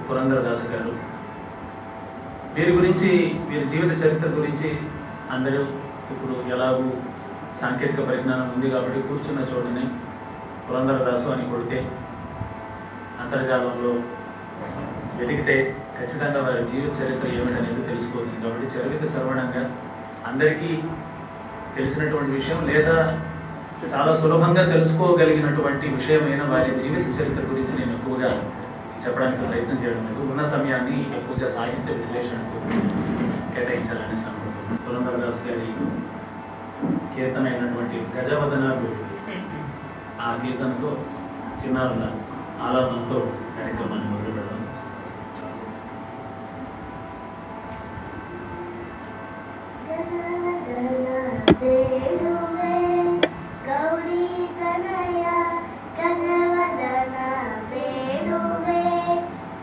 పురంధరదాసు గారు. వీరి గురించి, వీరి జీవిత చరిత్ర గురించి అందరూ ఇప్పుడు ఎలాగూ సాంకేతిక పరిజ్ఞానం ఉంది కాబట్టి కూర్చున్న చోటునే పురంధరదాసు అని కొడితే అంతర్జాలంలో వెతికితే ఖచ్చితంగా వారి జీవిత చరిత్ర ఏమిటనేది తెలుసుకోవచ్చు. కాబట్టి చరిత్ర చదవడంగా అందరికీ తెలిసినటువంటి విషయం లేదా చాలా సులభంగా తెలుసుకోగలిగినటువంటి విషయమైన వారి జీవిత చరిత్ర గురించి నేను ఎక్కువగా చెప్పడానికి ప్రయత్నం చేయడం లేదు. ఉన్న సమయాన్ని ఎక్కువగా సాహిత్య విశ్లేషణకు కేటాయించాలని అనుకుంటున్నాను. పురంధరదాసు గారి కీర్తన అయినటువంటి గజవదనాలు, ఆ కీర్తనతో చిన్నారుల ఆలాపనతో కార్యక్రమాన్ని మొదలు పెడదాం.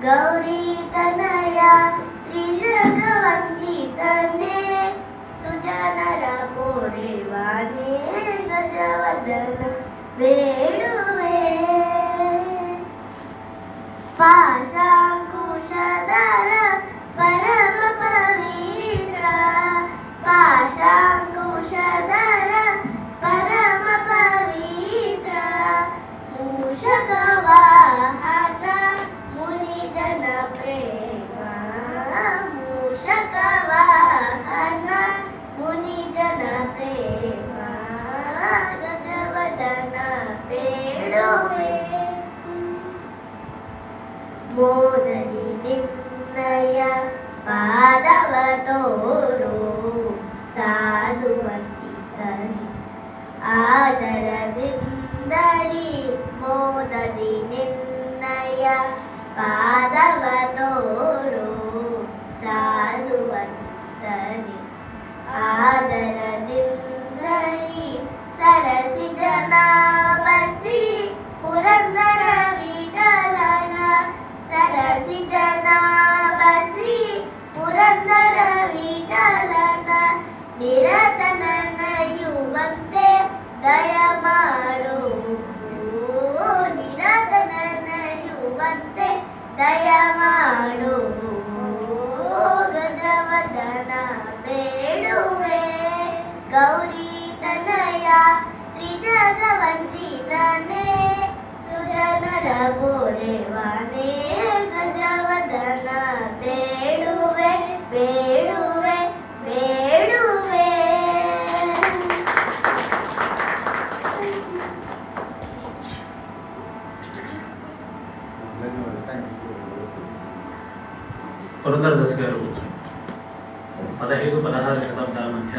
గౌరీ తనయ త్రిజగవందితనే సుజనర కోరేవానే గజవదన వేణువే పాశాంకుశధర పరమ పవిత్ర పాశాంకుశధర పరమ పవిత్ర మూషకవాహన మునిజన ప్రేమ మూషకవాహన మునిజన ప్రేమ గజవదన వేణువే మోదరి నిన్నయ పాదవతోరు సాధువంతితని ఆదర విందరి మోదరి నిన్నయ పాదవతోరు సాధువంతని ఆదర విందరి సరసి జనాభసి పురందర విఠలన సరసి జనాభసి పురందర విఠలన నిరతనన యువంతే దయమాడు నిరతనన యువంతే దయమాడు గజవదన వేణువే గౌరీ తనయ త్రిజగవందితనే సుజనర కోరేవానే గజవదన వేణువే వేణువే వేణువే. పురంధరదాసు గారు 15-16 శతాబ్దాల మధ్య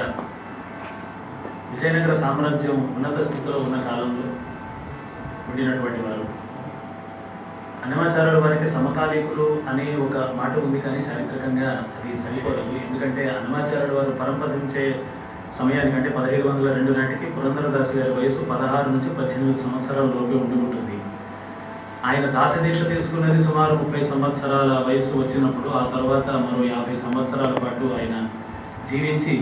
విజయనగర సామ్రాజ్యం ఉన్నత స్థితిలో ఉన్న కాలంలో ఉండినటువంటి వారు. అన్నమాచార్యుల వారికి సమకాలీకులు అనే ఒక మాట ఉంది, కానీ చారిత్రకంగా అది సరిపోలేదు. ఎందుకంటే అన్నమాచార్యుల వారు పరంపరించే సమయానికంటే 1502 నాటికి పురంధరదాసు గారి వయసు 16 నుంచి 18 సంవత్సరాల లోపే ఉండి ఉంటుంది. ఆయన దాసదీక్ష తీసుకున్నది సుమారు 30 సంవత్సరాల వయసు వచ్చినప్పుడు. ఆ తర్వాత మరో 50 సంవత్సరాల పాటు ఆయన జీవించి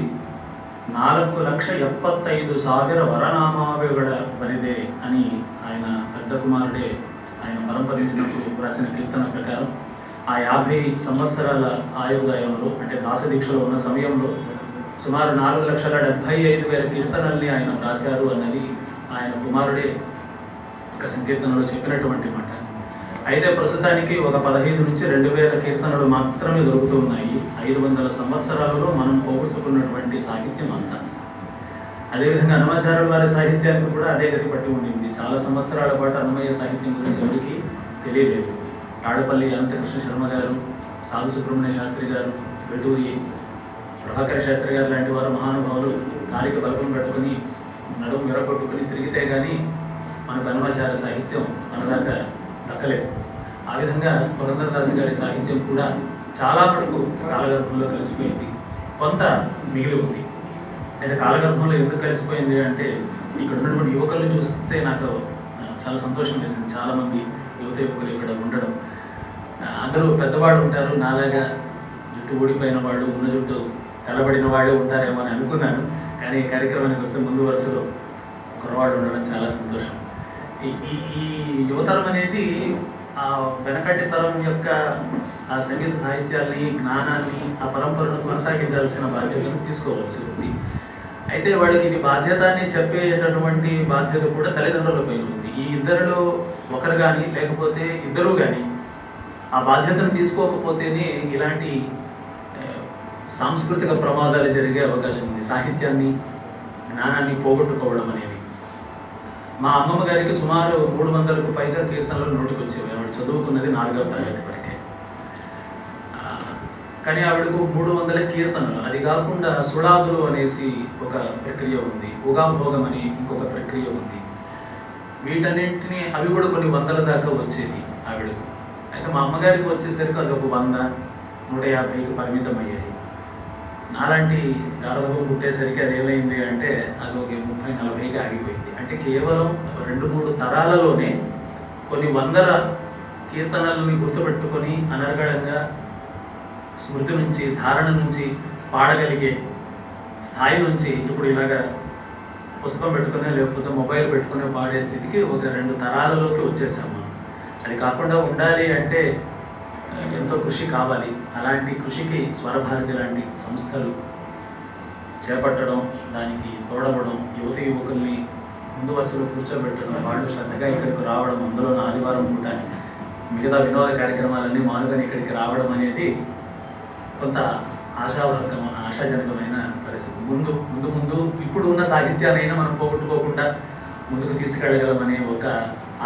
4,75,000 వరనామావిగడ బరిదే అని ఆయన పెద్ద కుమారుడే ఆయన పరంపరించినప్పుడు రాసిన కీర్తన ప్రకారం ఆ 50 సంవత్సరాల ఆయుర్దాయంలో, అంటే దాసదీక్షలో ఉన్న సమయంలో సుమారు 4,75,000 కీర్తనల్ని ఆయన రాశారు అన్నది ఆయన కుమారుడే ఒక సంకీర్తనలో చెప్పినటువంటి మాట. అయితే ప్రస్తుతానికి ఒక 15 నుంచి 2,000 కీర్తనలు మాత్రమే దొరుకుతూ ఉన్నాయి. 500 సంవత్సరాలలో మనం పోగొట్టుకున్నటువంటి సాహిత్యం అంతా. అదేవిధంగా అన్నమాచార్యుల వారి సాహిత్యానికి కూడా అదే గతి పట్టి ఉండింది. చాలా సంవత్సరాల పాటు అన్నమయ్య సాహిత్యం గురించి ఎవరికి తెలియలేదు. తాడపల్లి అనంతకృష్ణ శర్మ గారు, సాధు సుబ్రహ్మణ్య శాస్త్రి గారు, వెటూరి ప్రభాకర శాస్త్రి గారు లాంటి వారు మహానుభావులు కాలిక బలపం పెట్టుకుని నడుము మెరగొట్టుకుని తిరిగితే కానీ మనకు అన్నమాచార్య సాహిత్యం మనదాకా దక్కలేదు. ఆ విధంగా పురంధరదాసు గారి సాహిత్యం కూడా చాలా మటుకు కాలగర్భంలో కలిసిపోయింది, కొంత మిగిలి ఉంది. అయితే కాలగర్భంలో ఎందుకు కలిసిపోయింది అంటే ఇక్కడ ఉన్నటువంటి యువకులను చూస్తే నాకు చాలా సంతోషం వేసింది. చాలామంది యువత యువకులు ఇక్కడ ఉండడం, అందరూ పెద్దవాళ్ళు ఉంటారు, నాలాగా జుట్టు ఊడిపోయిన వాళ్ళు, ఉన్న జుట్టు తెల్లబడిన వాళ్ళే ఉంటారేమో అని అనుకున్నాను. కానీ ఈ కార్యక్రమానికి వస్తే ముందు వరుసలో కుర్రవాళ్ళు ఉండడం చాలా సంతోషం. ఈ యువతరం అనేది ఆ వెనకటి తరం యొక్క ఆ సంగీత సాహిత్యాన్ని, జ్ఞానాన్ని, ఆ పరంపరను కొనసాగించాల్సిన బాధ్యతను తీసుకోవాల్సి ఉంది. అయితే వాళ్ళకి ఇది బాధ్యత అని చెప్పేటటువంటి బాధ్యత కూడా తల్లిదండ్రులపై ఉంది. ఈ ఇద్దరిలో ఒకరు కానీ లేకపోతే ఇద్దరు కానీ ఆ బాధ్యతను తీసుకోకపోతేనే ఇలాంటి సాంస్కృతిక ప్రమాదాలు జరిగే అవకాశం ఉంది. సాహిత్యాన్ని, జ్ఞానాన్ని పోగొట్టుకోవడం అనేది. మా అమ్మమ్మ గారికి సుమారు 300కు పైగా కీర్తనలు నోటికి వచ్చేవి. ఆవిడ చదువుకున్నది 4వ తరగతి వరకే. కానీ ఆవిడకు 300 కీర్తనలు. అది కాకుండా సుళాదులు అనేసి ఒక ప్రక్రియ ఉంది, ఉగాభోగం అని ఇంకొక ప్రక్రియ ఉంది. వీటన్నింటినీ అవి కూడా కొన్ని వందల దాకా వచ్చేది ఆవిడకు. అయితే మా అమ్మగారికి వచ్చేసరికి అది ఒక 100, 150కి పరిమితం అయ్యాయి. నాలాంటి గారభం పుట్టేసరికి అది ఏమైంది అంటే అది ఒక 30-40కి ఆగిపోయింది. అంటే కేవలం 2-3 తరాలలోనే కొన్ని వందల కీర్తనలని గుర్తుపెట్టుకొని అనర్గళంగా స్మృతి నుంచి, ధారణ నుంచి పాడగలిగే స్థాయి నుంచి ఇప్పుడు ఇలాగా పుస్తకం పెట్టుకునే లేకపోతే మొబైల్ పెట్టుకునే పాడే స్థితికి ఒక 2 తరాలలోకి వచ్చేసాం మనం. అది కాకుండా ఉండాలి అంటే ఎంతో కృషి కావాలి. అలాంటి కృషికి స్వరభారతి లాంటి సంస్థలు చేపట్టడం, దానికి తోడవడం, యువతి యువకుల్ని ముందు వరుసలో కూర్చోబెట్టడం, వాళ్ళు శ్రద్ధగా ఇక్కడికి రావడం, అందులో ఆదివారం పూట మిగతా వినోద కార్యక్రమాలన్నీ మానుకొని ఇక్కడికి రావడం అనేది కొంత ఆశాజనకమైన పరిస్థితి. ముందు ఇప్పుడు ఉన్న సాహిత్యానైనా మనం పోగొట్టుకోకుండా ముందుకు తీసుకెళ్ళగలమనే ఒక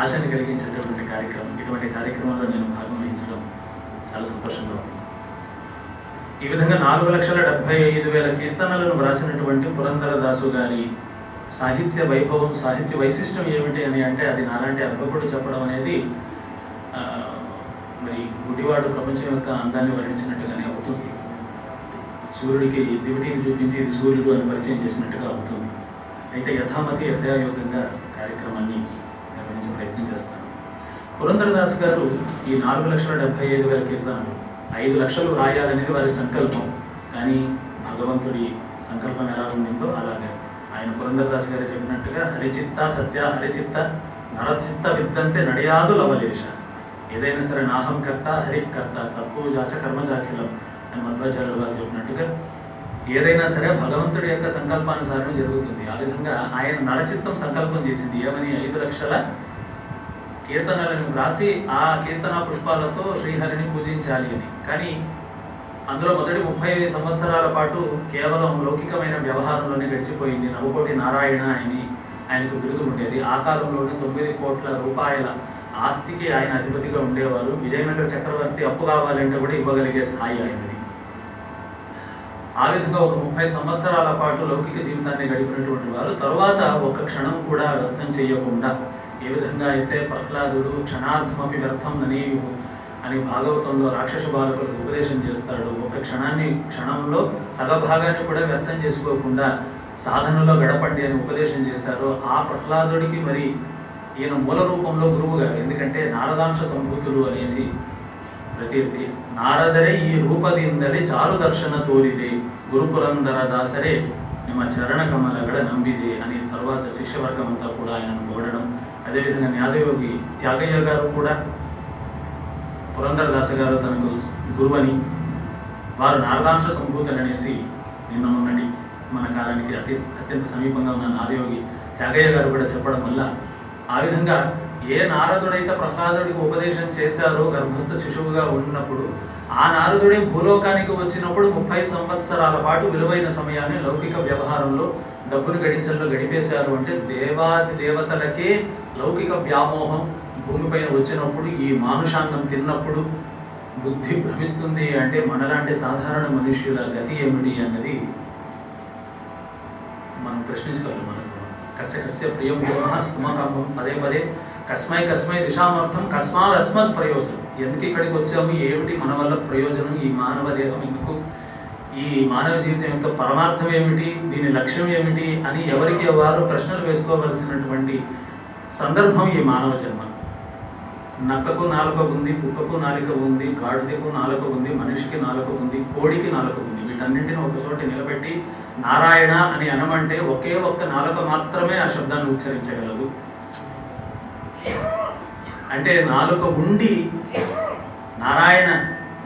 ఆశని కలిగించేటటువంటి కార్యక్రమం. ఇటువంటి కార్యక్రమంలో నేను భాగం వహించడం చాలా సంతోషంగా ఉంది. ఈ విధంగా 4,75,000 కీర్తనలను వ్రాసినటువంటి పురంధరదాసు గారి సాహిత్య వైభవం, సాహిత్య వైశిష్టం ఏమిటి అని అంటే అది నాలాంటి అనుభవుడు చెప్పడం అనేది మరి గుడివాడు ప్రపంచం యొక్క అందాన్ని వర్ణించినట్టుగానే అవుతుంది. సూర్యుడికి దివిటీని చూపించి ఇది సూర్యుడు అని పరిచయం చేసినట్టుగా అవుతుంది. అయితే యథామతి యథాయోగంగా కార్యక్రమాన్ని నిర్వహించే ప్రయత్నం చేస్తాను. పురంధరదాస్ గారు ఈ 4,75,000 కీర్తనలు 5 లక్షలు రాయాలనేది వారి సంకల్పం. కానీ భగవంతుడి సంకల్పం ఎలా ఉండిందో అలాగే ఆయన పురంధరదాస్ గారు చెప్పినట్టుగా హరిచిత్త సత్య హరిచిత్త నరచిత్త విద్దంతే నడియాదు లవలేశ. ఏదైనా సరే నాహం కర్త హరికర్త తత్పూజాచ కర్మజాఖిలం అని మధ్వాచార్యులు గారు చెప్పినట్టుగా ఏదైనా సరే భగవంతుడి యొక్క సంకల్పానుసారం జరుగుతుంది. ఆ విధంగా ఆయన నరచిత్తం సంకల్పం చేసింది. ఏమని 5 లక్షల కీర్తనలను వ్రాసి ఆ కీర్తన పుష్పాలతో శ్రీహరిని పూజించాలి అని. కానీ అందులో మొదటి 35 సంవత్సరాల పాటు కేవలం లౌకికమైన వ్యవహారంలోనే గడిచిపోయింది. నవకోటి నారాయణ అని ఆయనకు బిరుదు ఉండేది. ఆ కాలంలోనే 9 కోట్ల రూపాయల ఆస్తికి ఆయన అధిపతిగా ఉండేవారు. విజయనగర చక్రవర్తి అప్పు కావాలంటే కూడా ఇవ్వగలిగే స్థాయి ఆయనది. ఆ విధంగా ఒక 30 సంవత్సరాల పాటు లౌకిక జీవితాన్ని గడిపినటువంటి వారు తరువాత ఒక క్షణం కూడా వ్యర్థం చేయకుండా ఏ విధంగా అయితే ప్రహ్లాదుడు క్షణార్థమపి వ్యర్థం ననేయు అని భాగవతంలో రాక్షస బాలకులకు ఉపదేశం చేస్తాడు, ఒక క్షణంలో సగభాగాన్ని కూడా వ్యర్థం చేసుకోకుండా సాధనలో గడపండి అని ఉపదేశం చేశారు. ఆ ప్రహ్లాదుడికి మరి ఈయన మూల రూపంలో గురువు గారు. ఎందుకంటే నారదాంశ సంభూతులు అనేసి ప్రకీర్తి. నారదరే ఈ రూపದಿಂದಲೇ చారు దర్శన తోరిదే గురు పురంధర దాసరే ನಿಮ್ಮ చరణ కమలగడ నంబిదే అని తర్వాత శిష్యవర్గం అంతా కూడా ఆయనను పొగడడం. అదేవిధంగా న్యాయయోగి త్యాగయ్య గారు కూడా పురంధరదాస గారు తనకు గురువని, వారు నారదాంశ సంభూతులు అనేసి నిన్న మొన్నటి మన కాలానికి అత్యంత సమీపంగా ఉన్న నాదయోగి త్యాగయ్య గారు కూడా చెప్పడం వల్ల ఆ విధంగా ఏ నారదుడైతే ప్రహ్లాదుడికి ఉపదేశం చేశారో గర్భస్థ శిశువుగా ఉన్నప్పుడు, ఆ నారదుడే భూలోకానికి వచ్చినప్పుడు 30 సంవత్సరాల పాటు విలువైన సమయాన్ని లౌకిక వ్యవహారంలో డబ్బులు గడించల్లో గడిపేశారు. అంటే దేవాది దేవతలకే లౌకిక వ్యామోహం భూమిపైన వచ్చినప్పుడు, ఈ మానుషాన్నం తిన్నప్పుడు బుద్ధి భ్రమిస్తుంది. అంటే మనలాంటి సాధారణ మనుష్యుల గతి ఏమిటి అన్నది మనం ప్రశ్నించుకోవాలి. మనకు కస్య ప్రియం స్తమకామం పదే పదే కస్మై దిశామర్థం కస్మాదస్మత్ ప్రయోజనం. ఎందుకు ఇక్కడికి వచ్చాము, ఏమిటి మన వల్ల ప్రయోజనం, ఈ మానవ దేహం ఎందుకు, ఈ మానవ జీవితం యొక్క పరమార్థం ఏమిటి, దీని లక్ష్యం ఏమిటి అని ఎవరికి వారు ప్రశ్నలు వేసుకోవలసినటువంటి సందర్భం ఈ మానవ జన్మ. నక్కకు నాలుక ఉంది, కుక్కకు నాలుక ఉంది, గాడిదకు నాలుక ఉంది, మనిషికి నాలుక ఉంది, కోడికి నాలుక ఉంది. వీటన్నింటిని ఒకచోట నిలబెట్టి నారాయణ అని అనమంటే ఒకే ఒక్క నాలుక మాత్రమే ఆ శబ్దాన్ని ఉచ్చరించగలదు. అంటే నాలుక ఉండి నారాయణ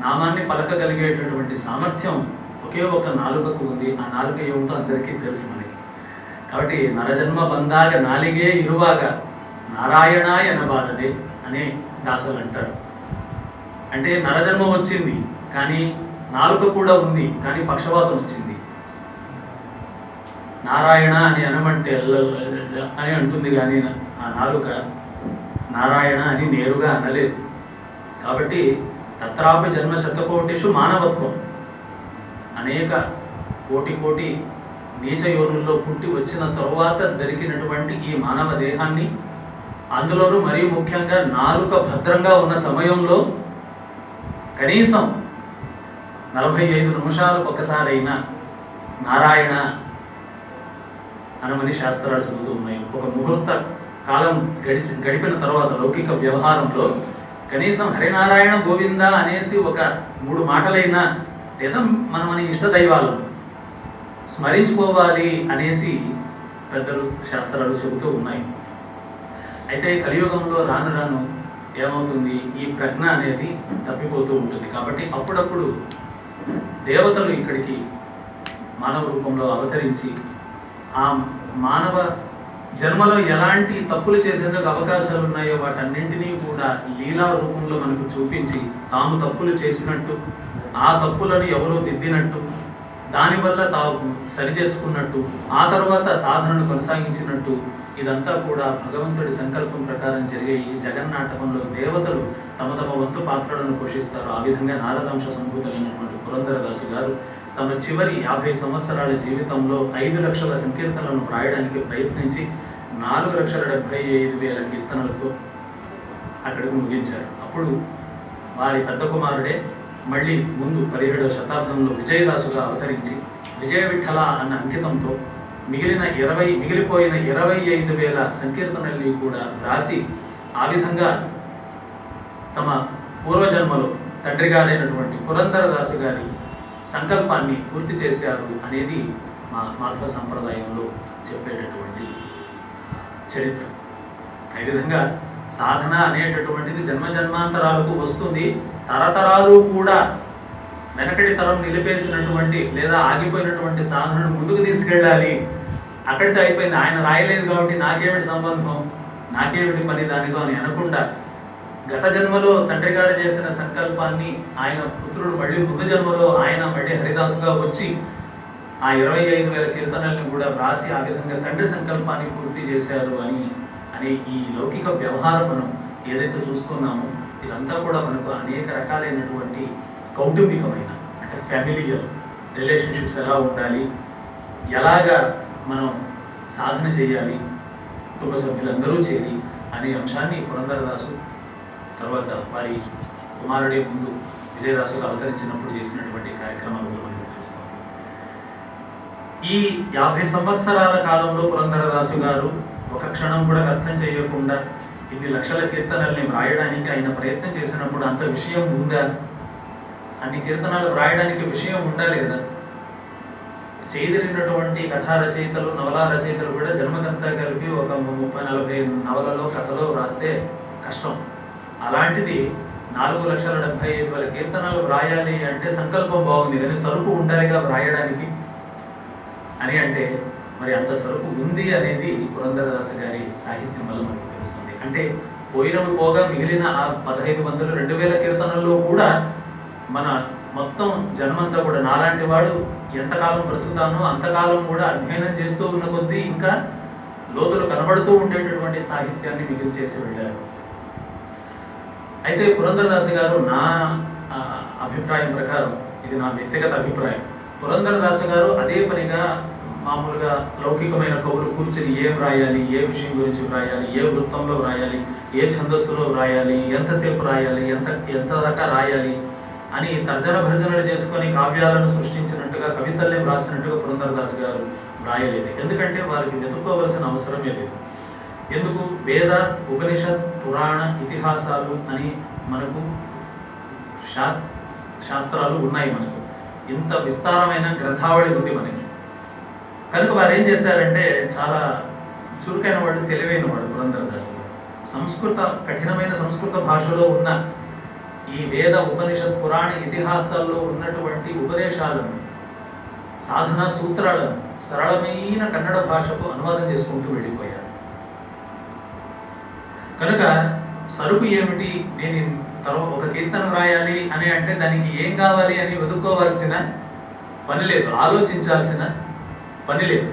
నామాన్ని పలకగలిగేటటువంటి సామర్థ్యం ఒకే ఒక నాలుకకు ఉంది. ఆ నాలుక ఏమిటో అందరికీ తెలుసు మనకి. కాబట్టి నరజన్మ బంధాగ నాలిగే ఇరువాగా నారాయణాయ ఎనబాలదే అనే దాసలు అంటారు. అంటే నరజన్మ వచ్చింది కానీ నాలుక కూడా ఉంది, కానీ పక్షవాతం వచ్చింది. నారాయణ అని అనమంటే అని అంటుంది, కానీ ఆ నాలుక నారాయణ అని నేరుగా అనలేదు. కాబట్టి తత్రాపి జన్మ శతకోటిషు మానవత్వం, అనేక కోటి నీచ యోనుల్లో పుట్టి వచ్చిన తరువాత దొరికినటువంటి ఈ మానవ దేహాన్ని, అందులోనూ మరీ ముఖ్యంగా నాలుక భద్రంగా ఉన్న సమయంలో కనీసం 45 నిమిషాలకు ఒకసారైనా నారాయణ అనమని శాస్త్రాలు చదువుతూ ఉన్నాయి. ఒక ముహూర్త కాలం గడిపిన తర్వాత లౌకిక వ్యవహారంలో కనీసం హరినారాయణ గోవింద అనేసి ఒక 3 మాటలైనా, లేదా మన ఇష్ట దైవాలను స్మరించుకోవాలి అనేసి పెద్దలు శాస్త్రాలు చెబుతూ ఉన్నాయి. అయితే కలియుగంలో రాను రాను ఏమవుతుంది, ఈ ప్రజ్ఞ అనేది తప్పిపోతూ ఉంటుంది. కాబట్టి అప్పుడప్పుడు దేవతలు ఇక్కడికి మానవ రూపంలో అవతరించి ఆ మానవ జన్మలో ఎలాంటి తప్పులు చేసేందుకు అవకాశాలు ఉన్నాయో వాటన్నింటినీ కూడా లీలా రూపంలో మనకు చూపించి తాము తప్పులు చేసినట్టు, ఆ తప్పులను ఎవరో దిద్దినట్టు, దానివల్ల తాము సరిచేసుకున్నట్టు, ఆ తర్వాత సాధనను కొనసాగించినట్టు, ఇదంతా కూడా భగవంతుడి సంకల్పం ప్రకారం జరిగే ఈ జగన్నాటకంలో దేవతలు తమ వంతు పాత్రలను పోషిస్తారు. ఆ విధంగా నారదాంశ సంభూతులైనటువంటి పురంధరదాసు గారు తమ చివరి 50 సంవత్సరాల జీవితంలో 5 లక్షల సంకీర్తనలను వ్రాయడానికి ప్రయత్నించి 4,75,000 కీర్తనలతో అక్కడికి ముగించారు. అప్పుడు వారి పెద్ద కుమారుడే మళ్ళీ ముందు 17వ శతాబ్దంలో విజయదాసుగా అవతరించి విజయ విఠల అన్న అంకితంతో మిగిలిపోయిన 25,000 సంకీర్తనల్ని కూడా రాసి, ఆ విధంగా తమ పూర్వజన్మలో తండ్రి గారైనటువంటి పురంధరదాసు గారి సంకల్పాన్ని పూర్తి చేశారు అనేది మా మాధ్వ సంప్రదాయంలో చెప్పేటటువంటి చరిత్ర. ఈ విధంగా సాధన అనేటటువంటిది జన్మాంతరాలకు వస్తుంది. తరతరాలు కూడా వెనకటి తరం నిలిపేసినటువంటి లేదా ఆగిపోయినటువంటి సాధనను ముందుకు తీసుకెళ్ళాలి. అక్కడితో అయిపోయింది, ఆయన రాయలేదు కాబట్టి నాకేమిటి సంబంధం, నాకేమిటి పని దానితో అని అనకుండా, గత జన్మలో తండ్రి గారు చేసిన సంకల్పాన్ని ఆయన పుత్రుడు మళ్ళీ ముందు జన్మలో ఆయన మళ్ళీ హరిదాసుగా వచ్చి ఆ 25,000 కీర్తనల్ని కూడా వ్రాసి ఆ విధంగా తండ్రి సంకల్పాన్ని పూర్తి చేశారు అనే ఈ లౌకిక వ్యవహారం మనం ఏదైతే చూస్తున్నామో ఇదంతా కూడా మనకు అనేక రకాలైనటువంటి కౌటుంబికమైన, అంటే ఫ్యామిలియల్ రిలేషన్షిప్స్ ఎలా ఉండాలి, ఎలాగా మనం సాధన చేయాలి, కుటుంబ సభ్యులందరూ చేరి అనే అంశాన్ని పురంధరదాసు తర్వాత వారి కుమారుడే ముందు విజయదాసుగా అవతరించినప్పుడు చేసినటువంటి కార్యక్రమాలు మనం చూస్తాం. ఈ 50 సంవత్సరాల కాలంలో పురంధరదాసు గారు ఒక క్షణం కూడా వ్యర్థం చేయకుండా ఇన్ని లక్షల కీర్తనల్ని వ్రాయడానికి ఆయన ప్రయత్నం చేసినప్పుడు అంత విషయం ఉందా? అన్ని కీర్తనలు వ్రాయడానికి విషయం ఉండాలి కదా. చేయదగినటువంటి కథా రచయితలు, నవలా రచయితలు కూడా జన్మకంతా కలిపి ఒక 30-40 నవలలో కథలో రాస్తే కష్టం. అలాంటిది 4,75,000 కీర్తనలు వ్రాయాలి అంటే సంకల్పం బాగుంది, కానీ సరుకు ఉండాలిగా వ్రాయడానికి అని అంటే మరి అంత సరుకు ఉంది అనేది పురంధరదాసు గారి సాహిత్యం వల్ల మనకు తెలుస్తుంది. అంటే పోయినవి పోగా మిగిలిన ఆ 1,500 2,000 కీర్తనల్లో కూడా మన మొత్తం జన్మంతా కూడా నాలాంటి వాడు ఎంతకాలం బ్రతుకుతానో అంతకాలం కూడా అధ్యయనం చేస్తూ ఉన్న కొద్దీ ఇంకా లోతులు కనబడుతూ ఉండేటటువంటి సాహిత్యాన్ని మిగిలి చేసి వెళ్ళారు. అయితే పురంధరదాసు గారు, నా అభిప్రాయం ప్రకారం, ఇది నా వ్యక్తిగత అభిప్రాయం, పురంధరదాసు గారు అదే పనిగా మామూలుగా లౌకికమైన కవులు కూర్చొని ఏం రాయాలి, ఏ విషయం గురించి వ్రాయాలి, ఏ వృత్తంలో వ్రాయాలి, ఏ ఛందస్సులో వ్రాయాలి, ఎంతసేపు రాయాలి, ఎంత దాకా రాయాలి అని తర్జన భర్జనలు చేసుకొని కావ్యాలను సృష్టించినట్టుగా, కవితల్ని వ్రాసినట్టుగా పురంధరదాసు గారు వ్రాయలేదు. ఎందుకంటే వారికి వెతుక్కోవలసిన అవసరమే లేదు. ఎందుకు? వేద, ఉపనిషత్, పురాణ, ఇతిహాసాలు అని మనకు శాస్త్రాలు ఉన్నాయి. మనకు ఇంత విస్తారమైన గ్రంథావళి ఉంది మనకి. కనుక వారు ఏం చేశారంటే, చాలా చురుకైన వాడు, తెలివైన వాడు పురంధరదాసు గారు. కఠినమైన సంస్కృత భాషలో ఉన్న ఈ వేద ఉపనిషత్ పురాణ ఇతిహాసాల్లో ఉన్నటువంటి ఉపదేశాలను, సాధనా సూత్రాలను సరళమైన కన్నడ భాషకు అనువాదం చేసుకుంటూ వెళ్ళిపోయారు. కనుక సరుకు ఏమిటి, నేను ఒక కీర్తన రాయాలి అని అంటే దానికి ఏం కావాలి అని వెతుక్కోవాల్సిన పని లేదు, ఆలోచించాల్సిన పని లేదు.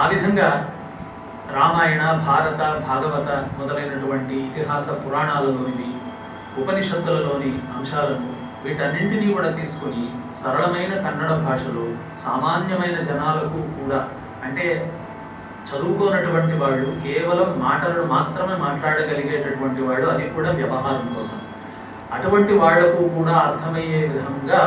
ఆ విధంగా రామాయణ, భారత, భాగవత మొదలైనటువంటి ఇతిహాస పురాణాలలోని, ఉపనిషత్తులలోని అంశాలను వీటన్నింటినీ కూడా తీసుకొని సరళమైన కన్నడ భాషలో సామాన్యమైన జనాలకు కూడా, అంటే చదువుకోనటువంటి వాళ్ళు, కేవలం మాటలను మాత్రమే మాట్లాడగలిగేటటువంటి వాడు, అది కూడా వ్యవహారం కోసం, అటువంటి వాళ్లకు కూడా అర్థమయ్యే విధంగా